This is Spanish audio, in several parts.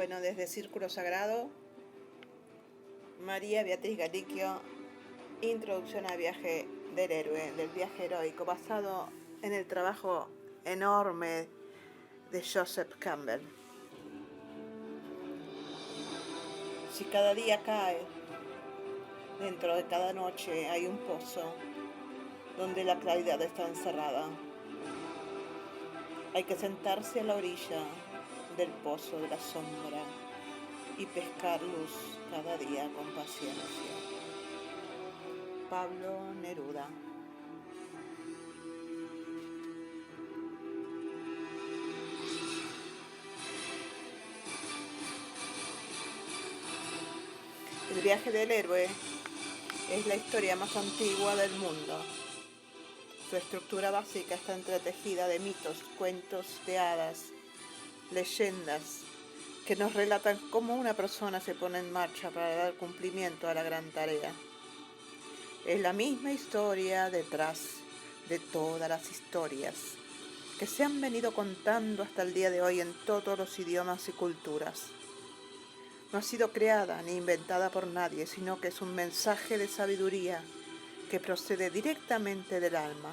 Bueno, desde Círculo Sagrado, María Beatriz Galiquio, introducción al viaje del héroe, del viaje heroico, basado en el trabajo enorme de Joseph Campbell. Si cada día cae, dentro de cada noche hay un pozo donde la claridad está encerrada. Hay que sentarse a la orilla del pozo de la sombra y pescar luz cada día con paciencia. Pablo Neruda. El viaje del héroe es la historia más antigua del mundo. Su estructura básica está entretejida de mitos, cuentos de hadas, leyendas que nos relatan cómo una persona se pone en marcha para dar cumplimiento a la gran tarea. Es la misma historia detrás de todas las historias que se han venido contando hasta el día de hoy en todos los idiomas y culturas. No ha sido creada ni inventada por nadie, sino que es un mensaje de sabiduría que procede directamente del alma.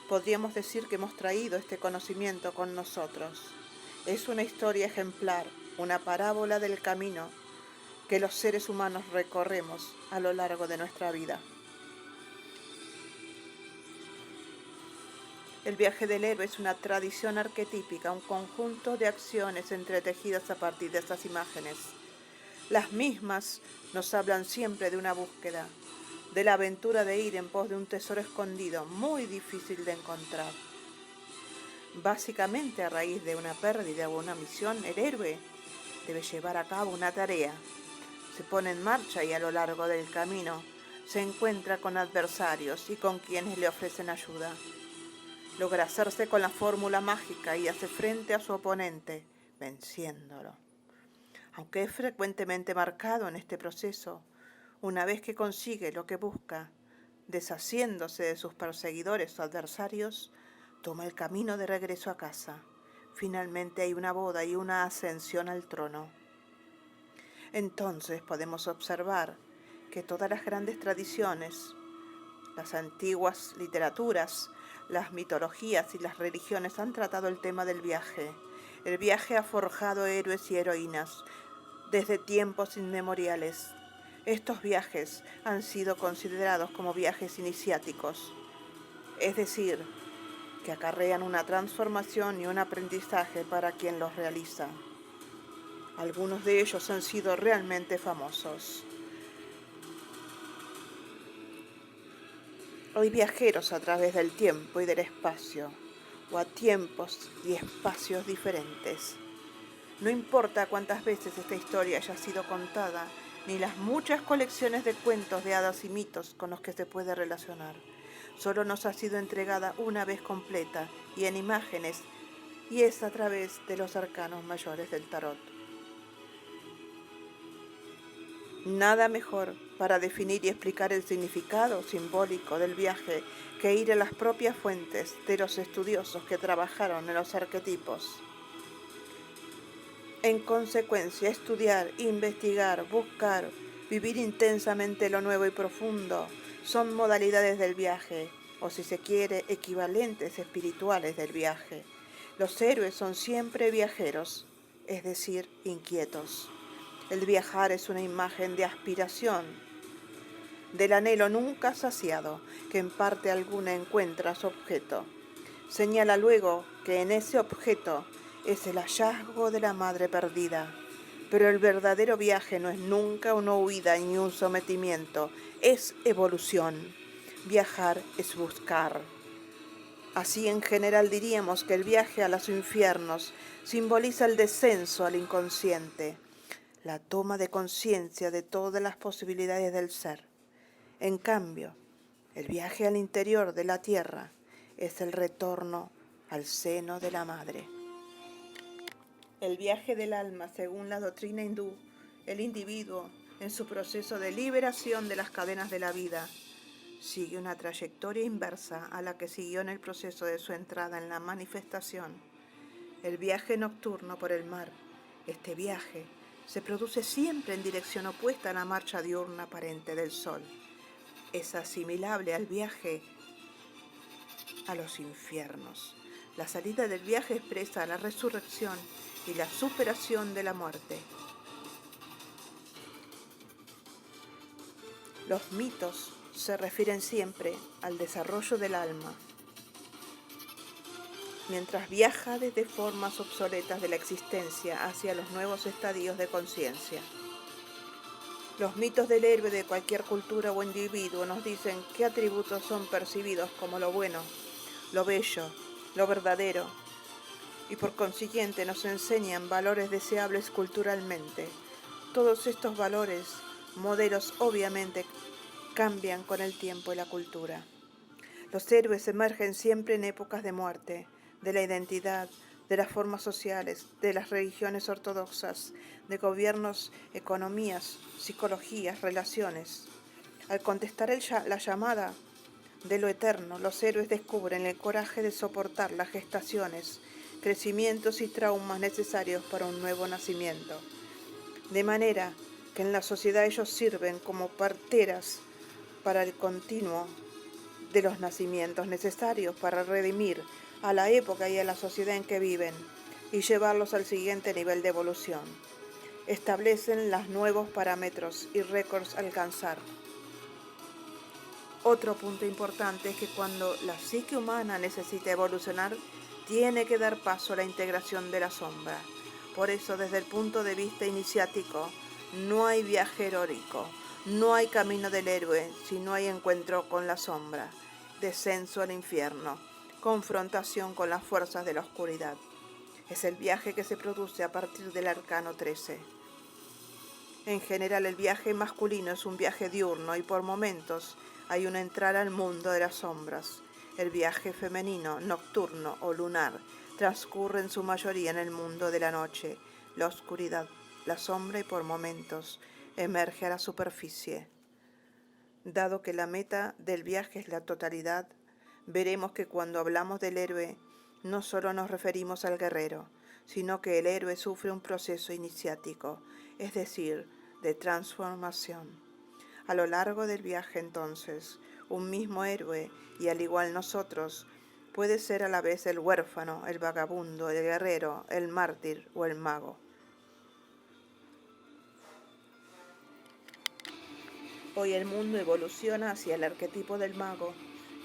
Podríamos decir que hemos traído este conocimiento con nosotros. Es una historia ejemplar, una parábola del camino que los seres humanos recorremos a lo largo de nuestra vida. El viaje del héroe es una tradición arquetípica, un conjunto de acciones entretejidas a partir de estas imágenes. Las mismas nos hablan siempre de una búsqueda, de la aventura de ir en pos de un tesoro escondido, muy difícil de encontrar. Básicamente, a raíz de una pérdida o una misión, el héroe debe llevar a cabo una tarea. Se pone en marcha y a lo largo del camino se encuentra con adversarios y con quienes le ofrecen ayuda. Logra hacerse con la fórmula mágica y hace frente a su oponente, venciéndolo. Aunque es frecuentemente marcado en este proceso, una vez que consigue lo que busca, deshaciéndose de sus perseguidores o adversarios, toma el camino de regreso a casa. Finalmente hay una boda y una ascensión al trono. Entonces podemos observar que todas las grandes tradiciones, las antiguas literaturas, las mitologías y las religiones han tratado el tema del viaje. El viaje ha forjado héroes y heroínas desde tiempos inmemoriales. Estos viajes han sido considerados como viajes iniciáticos, es decir, que acarrean una transformación y un aprendizaje para quien los realiza. Algunos de ellos han sido realmente famosos. Hay viajeros a través del tiempo y del espacio, o a tiempos y espacios diferentes. No importa cuántas veces esta historia haya sido contada, ni las muchas colecciones de cuentos de hadas y mitos con los que se puede relacionar. Solo nos ha sido entregada una vez completa y en imágenes, y es a través de los arcanos mayores del tarot. Nada mejor para definir y explicar el significado simbólico del viaje que ir a las propias fuentes de los estudiosos que trabajaron en los arquetipos. En consecuencia, estudiar, investigar, buscar, vivir intensamente lo nuevo y profundo son modalidades del viaje, o si se quiere, equivalentes espirituales del viaje. Los héroes son siempre viajeros, es decir, inquietos. El viajar es una imagen de aspiración, del anhelo nunca saciado, que en parte alguna encuentra su objeto. Señala luego que en ese objeto es el hallazgo de la madre perdida. Pero el verdadero viaje no es nunca una huida ni un sometimiento, es evolución. Viajar es buscar. Así en general diríamos que el viaje a los infiernos simboliza el descenso al inconsciente, la toma de conciencia de todas las posibilidades del ser. En cambio, el viaje al interior de la tierra es el retorno al seno de la madre. El viaje del alma, según la doctrina hindú, el individuo, en su proceso de liberación de las cadenas de la vida, sigue una trayectoria inversa a la que siguió en el proceso de su entrada en la manifestación. El viaje nocturno por el mar Este viaje se produce siempre en dirección opuesta a la marcha diurna aparente del Sol. Es asimilable al viaje a los infiernos. La salida del viaje expresa la resurrección y la superación de la muerte. Los mitos se refieren siempre al desarrollo del alma, mientras viaja desde formas obsoletas de la existencia hacia los nuevos estadios de conciencia. Los mitos del héroe de cualquier cultura o individuo nos dicen qué atributos son percibidos como lo bueno, lo bello, lo verdadero, y por consiguiente nos enseñan valores deseables culturalmente. Todos estos valores, modelos obviamente, cambian con el tiempo y la cultura. Los héroes emergen siempre en épocas de muerte, de la identidad, de las formas sociales, de las religiones ortodoxas, de gobiernos, economías, psicologías, relaciones. Al contestar la llamada de lo eterno, los héroes descubren el coraje de soportar las gestaciones, crecimientos y traumas necesarios para un nuevo nacimiento. De manera que en la sociedad ellos sirven como parteras para el continuo de los nacimientos necesarios para redimir a la época y a la sociedad en que viven y llevarlos al siguiente nivel de evolución. Establecen los nuevos parámetros y récords a alcanzar. Otro punto importante es que cuando la psique humana necesita evolucionar, tiene que dar paso a la integración de la sombra. Por eso, desde el punto de vista iniciático, no hay viaje heroico, no hay camino del héroe si no hay encuentro con la sombra, descenso al infierno, confrontación con las fuerzas de la oscuridad. Es el viaje que se produce a partir del arcano 13. En general, el viaje masculino es un viaje diurno y por momentos hay una entrada al mundo de las sombras. El viaje femenino, nocturno o lunar, transcurre en su mayoría en el mundo de la noche, la oscuridad, la sombra y por momentos emerge a la superficie. Dado que la meta del viaje es la totalidad, veremos que cuando hablamos del héroe no solo nos referimos al guerrero, sino que el héroe sufre un proceso iniciático, es decir, de transformación. A lo largo del viaje, entonces, un mismo héroe, y al igual nosotros, puede ser a la vez el huérfano, el vagabundo, el guerrero, el mártir o el mago. Hoy el mundo evoluciona hacia el arquetipo del mago.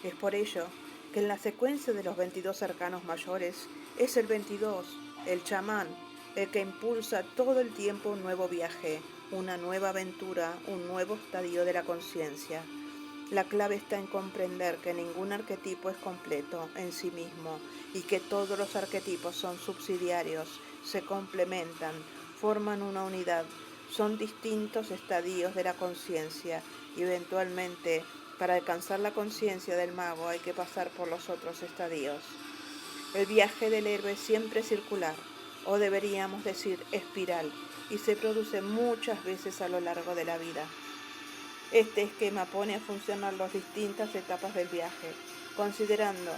Es por ello que en la secuencia de los 22 arcanos mayores es el 22, el chamán, el que impulsa todo el tiempo un nuevo viaje, una nueva aventura, un nuevo estadio de la conciencia. La clave está en comprender que ningún arquetipo es completo en sí mismo y que todos los arquetipos son subsidiarios, se complementan, forman una unidad, son distintos estadios de la conciencia y eventualmente para alcanzar la conciencia del mago hay que pasar por los otros estadios. El viaje del héroe es siempre circular, o deberíamos decir espiral, y se produce muchas veces a lo largo de la vida. Este esquema pone a funcionar las distintas etapas del viaje, considerando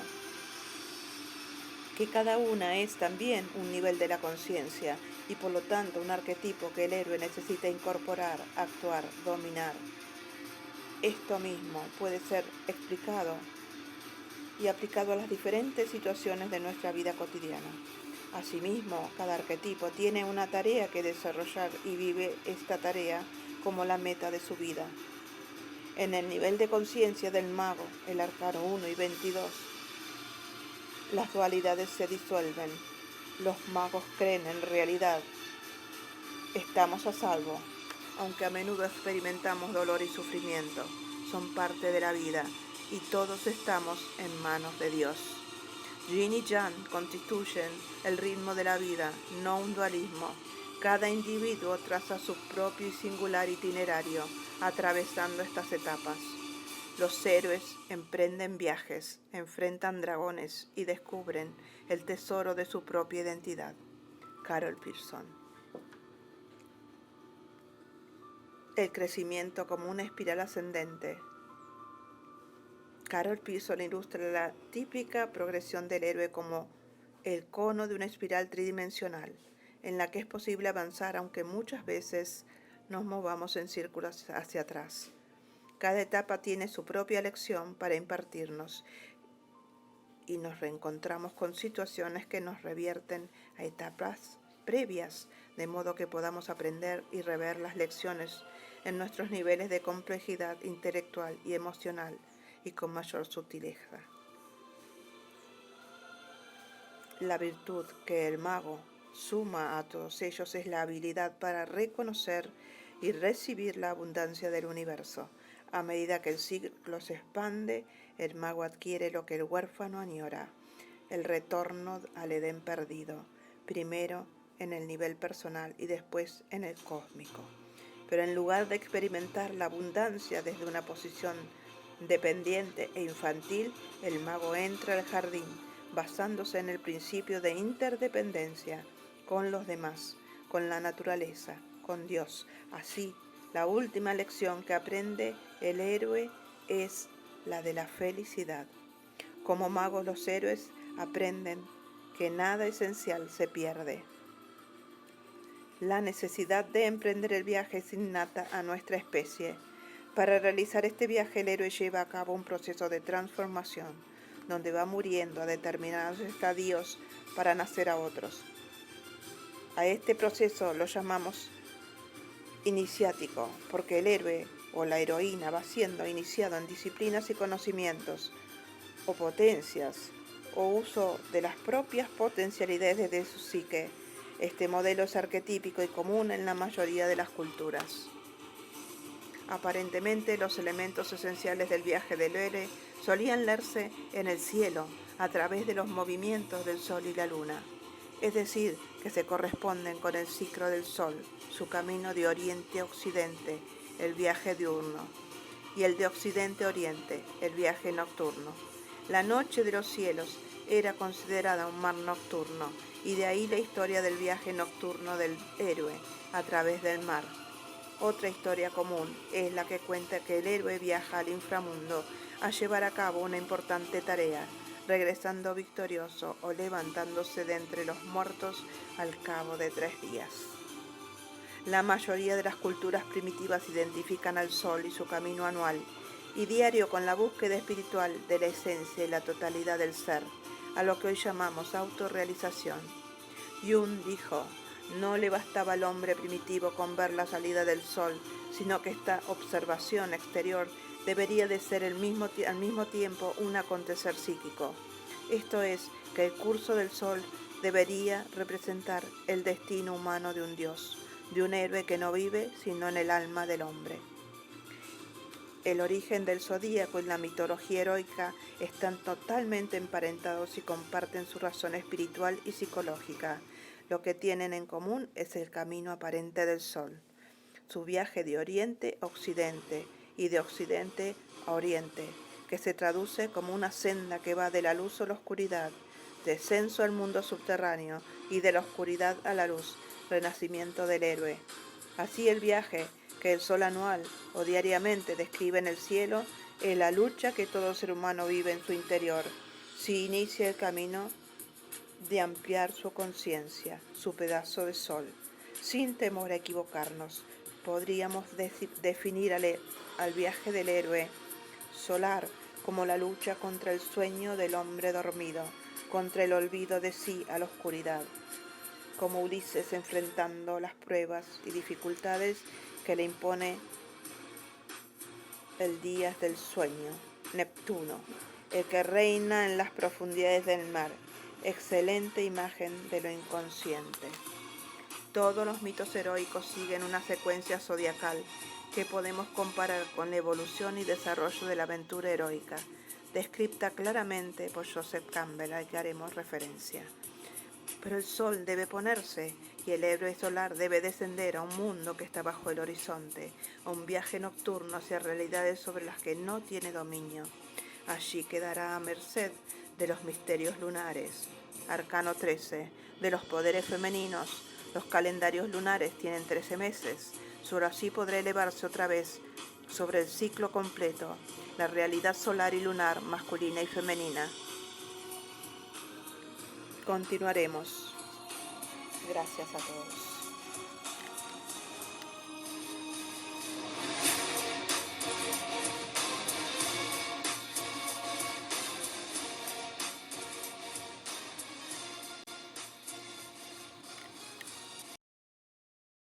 que cada una es también un nivel de la conciencia y por lo tanto un arquetipo que el héroe necesita incorporar, actuar, dominar. Esto mismo puede ser explicado y aplicado a las diferentes situaciones de nuestra vida cotidiana. Asimismo, cada arquetipo tiene una tarea que desarrollar y vive esta tarea como la meta de su vida. En el nivel de conciencia del mago, el arcano 1 y 22, las dualidades se disuelven. Los magos creen en realidad. Estamos a salvo, aunque a menudo experimentamos dolor y sufrimiento. Son parte de la vida y todos estamos en manos de Dios. Yin y Yang constituyen el ritmo de la vida, no un dualismo. Cada individuo traza su propio y singular itinerario, atravesando estas etapas. Los héroes emprenden viajes, enfrentan dragones y descubren el tesoro de su propia identidad. Carol Pearson. El crecimiento como una espiral ascendente. Carol Pearson ilustra la típica progresión del héroe como el cono de una espiral tridimensional. en la que es posible avanzar aunque muchas veces nos movamos en círculos hacia atrás. Cada etapa tiene su propia lección para impartirnos y nos reencontramos con situaciones que nos revierten a etapas previas, de modo que podamos aprender y rever las lecciones en nuestros niveles de complejidad intelectual y emocional y con mayor sutileza. La virtud que el mago suma a todos ellos es la habilidad para reconocer y recibir la abundancia del universo. A medida que el ciclo se expande, el mago adquiere lo que el huérfano añora, el retorno al Edén perdido, primero en el nivel personal y después en el cósmico. Pero en lugar de experimentar la abundancia desde una posición dependiente e infantil, el mago entra al jardín basándose en el principio de interdependencia con los demás, con la naturaleza, con Dios. Así, la última lección que aprende el héroe es la de la felicidad. Como magos, los héroes aprenden que nada esencial se pierde. La necesidad de emprender el viaje es innata a nuestra especie. Para realizar este viaje, el héroe lleva a cabo un proceso de transformación, donde va muriendo a determinados estadios para nacer a otros. A este proceso lo llamamos iniciático, porque el héroe o la heroína va siendo iniciado en disciplinas y conocimientos, o potencias, o uso de las propias potencialidades de su psique. Este modelo es arquetípico y común en la mayoría de las culturas. Aparentemente, los elementos esenciales del viaje del héroe solían leerse en el cielo a través de los movimientos del sol y la luna, es decir, que se corresponden con el ciclo del sol, su camino de oriente a occidente, el viaje diurno, y el de occidente a oriente, el viaje nocturno. La noche de los cielos era considerada un mar nocturno, y de ahí la historia del viaje nocturno del héroe a través del mar. Otra historia común es la que cuenta que el héroe viaja al inframundo a llevar a cabo una importante tarea, regresando victorioso o levantándose de entre los muertos al cabo de 3 días. La mayoría de las culturas primitivas identifican al sol y su camino anual y diario con la búsqueda espiritual de la esencia y la totalidad del ser, a lo que hoy llamamos autorrealización. Jung dijo: no le bastaba al hombre primitivo con ver la salida del sol, sino que esta observación exterior debería de ser al mismo tiempo un acontecer psíquico. Esto es, que el curso del sol debería representar el destino humano de un dios, de un héroe que no vive sino en el alma del hombre. El origen del zodíaco y la mitología heroica están totalmente emparentados y comparten su razón espiritual y psicológica. Lo que tienen en común es el camino aparente del sol, su viaje de oriente a occidente y de occidente a oriente, que se traduce como una senda que va de la luz a la oscuridad, descenso al mundo subterráneo y de la oscuridad a la luz, renacimiento del héroe. Así el viaje que el sol anual o diariamente describe en el cielo es la lucha que todo ser humano vive en su interior, si inicia el camino de ampliar su conciencia, su pedazo de sol. Sin temor a equivocarnos, podríamos definir al viaje del héroe solar como la lucha contra el sueño del hombre dormido, contra el olvido de sí a la oscuridad, como Ulises enfrentando las pruebas y dificultades que le impone el día del sueño. Neptuno, el que reina en las profundidades del mar, excelente imagen de lo inconsciente. Todos los mitos heroicos siguen una secuencia zodiacal que podemos comparar con la evolución y desarrollo de la aventura heroica, descrita claramente por Joseph Campbell, al que haremos referencia. Pero el sol debe ponerse y el héroe solar debe descender a un mundo que está bajo el horizonte, a un viaje nocturno hacia realidades sobre las que no tiene dominio. Allí quedará a merced de los misterios lunares. Arcano 13. De los poderes femeninos. Los calendarios lunares tienen 13 meses. Solo así podrá elevarse otra vez sobre el ciclo completo, la realidad solar y lunar, masculina y femenina. Continuaremos. Gracias a todos.